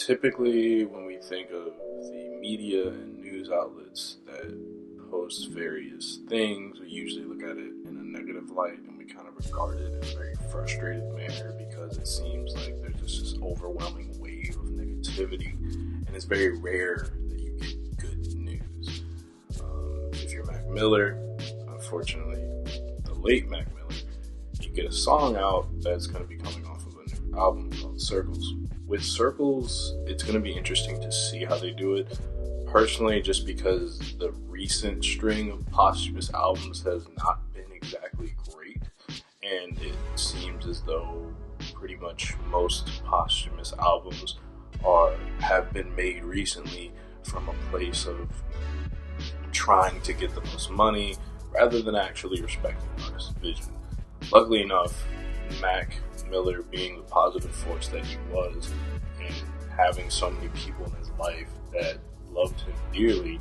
Typically, when we think of the media and news outlets that post various things, we usually look at it in a negative light and we kind of regard it in a very frustrated manner because it seems like there's just this overwhelming wave of negativity, and it's very rare that you get good news. If you're Mac Miller, unfortunately, the late Mac Miller, you get a song out that's going to be coming off of a new album called Circles. With Circles, it's going to be interesting to see how they do it. Personally, just because the recent string of posthumous albums has not been exactly great, and it seems as though pretty much most posthumous albums have been made recently from a place of trying to get the most money rather than actually respecting the artist's vision. Luckily enough, Mac Miller, being the positive force that he was and having so many people in his life that loved him dearly,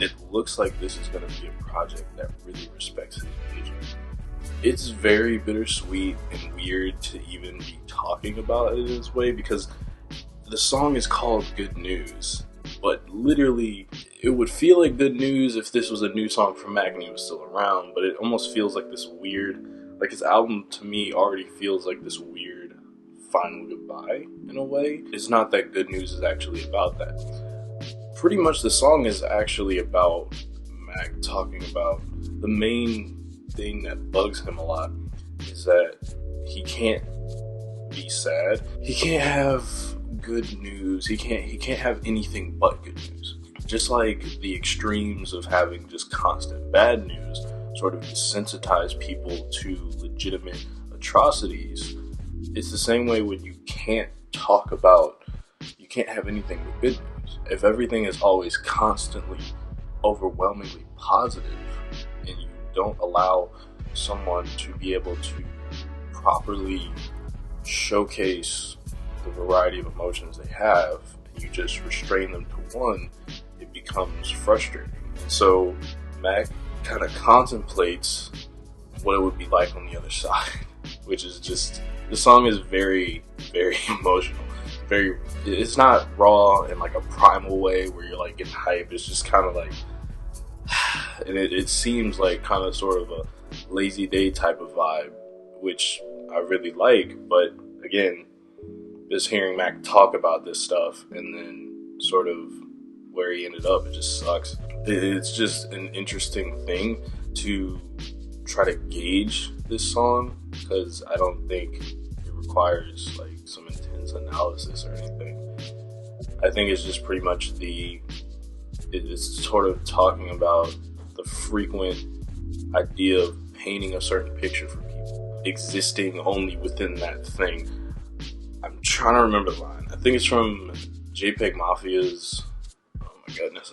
it looks like this is going to be a project that really respects his vision. It's very bittersweet and weird to even be talking about it in this way because the song is called Good News, but literally it would feel like good news if this was a new song from Mac and he was still around, but it almost feels like this weird, like his album to me already feels like this weird final goodbye in a way. It's not that Good News is actually about that. Pretty much the song is actually about Mac talking about the main thing that bugs him a lot is that he can't be sad. He can't have good news. He can't have anything but good news. Just like the extremes of having just constant bad news sort of desensitize people to legitimate atrocities. It's the same way when you can't have anything but good news. If everything is always constantly overwhelmingly positive and you don't allow someone to be able to properly showcase the variety of emotions they have, and you just restrain them to one, it becomes frustrating. And so Mac kind of contemplates what it would be like on the other side, which is just, the song is very, very emotional. It's not raw in like a primal way where you're like getting hype. It's just kind of like, and it seems like kind of sort of a lazy day type of vibe, which I really like. But again, just hearing Mac talk about this stuff and then sort of where he ended up, it just sucks. It's just an interesting thing to try to gauge this song because I don't think it requires like some intense analysis or anything. I think it's just pretty much it's sort of talking about the frequent idea of painting a certain picture for people, existing only within that thing. I'm trying to remember the line. I think it's from JPEG Mafia's,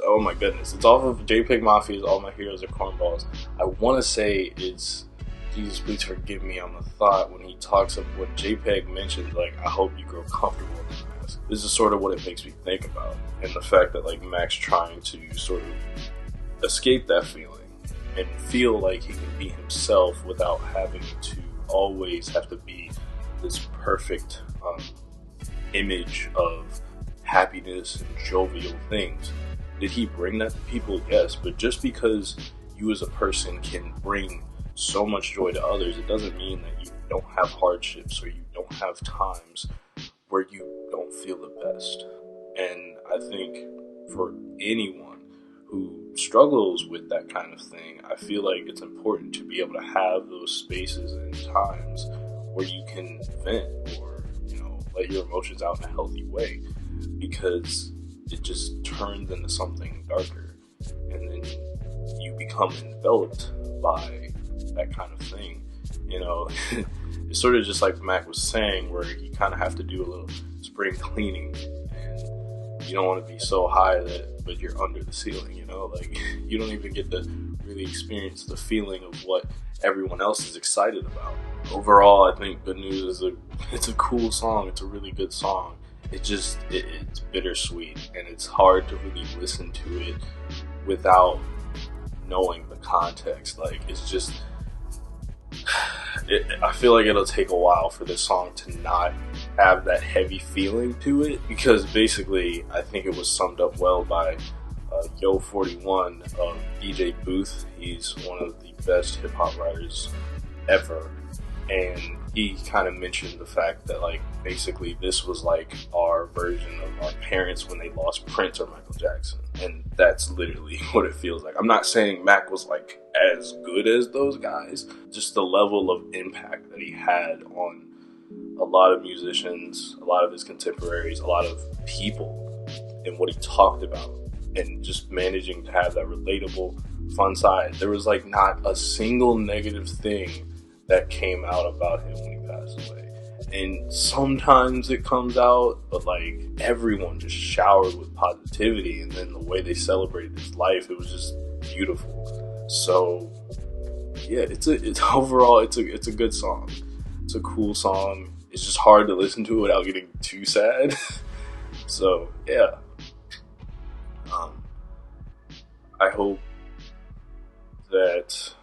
oh my goodness. It's off of JPEG Mafia's All My Heroes Are Cornballs. I want to say it's, Jesus please forgive me on the thought, when he talks of what JPEG mentions, like, I hope you grow comfortable in this mask. This is sort of what it makes me think about. And the fact that like Mac's trying to sort of escape that feeling and feel like he can be himself without having to always have to be this perfect image of happiness and jovial things. Did he bring that to people? Yes, but just because you as a person can bring so much joy to others, it doesn't mean that you don't have hardships or you don't have times where you don't feel the best. And I think for anyone who struggles with that kind of thing, I feel like it's important to be able to have those spaces and times where you can vent or, let your emotions out in a healthy way, because it just turns into something darker and then you become enveloped by that kind of thing. It's sort of just like Mac was saying, where you kind of have to do a little spring cleaning, and you don't want to be so high but you're under the ceiling, like you don't even get to really experience the feeling of what everyone else is excited about. Overall, I think Good News it's a cool song. It's a really good song. It's bittersweet, and it's hard to really listen to it without knowing the context. Like, it's just, I feel like it'll take a while for this song to not have that heavy feeling to it, because basically I think it was summed up well by Yo 41 of DJ Booth. He's one of the best hip hop writers ever, and he kind of mentioned the fact that like basically this was like our version of our parents when they lost Prince or Michael Jackson, and that's literally what it feels like. I'm not saying Mac was like as good as those guys, just the level of impact that he had on a lot of musicians, a lot of his contemporaries, a lot of people, and what he talked about, and just managing to have that relatable, fun side. There was like not a single negative thing that came out about him when he passed away. And sometimes it comes out, but like everyone just showered with positivity, and then the way they celebrated his life, it was just beautiful. So yeah, it's overall it's a good song. It's a cool song. It's just hard to listen to without getting too sad. So yeah, I hope that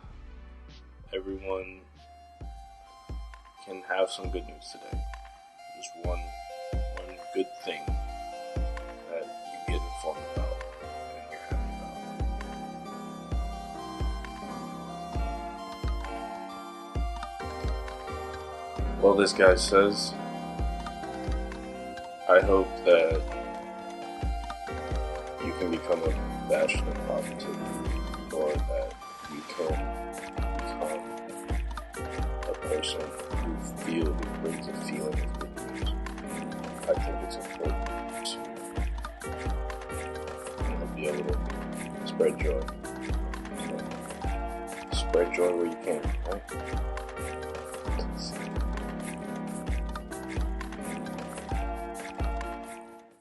everyone can have some good news today. Just one good thing that you get informed about and you're happy about. Well, this guy says, I hope that you can become a bastion of positivity, or that you can become a person who brings a feeling of good news. I think it's important to be able to spread joy. So, spread joy where you can, right?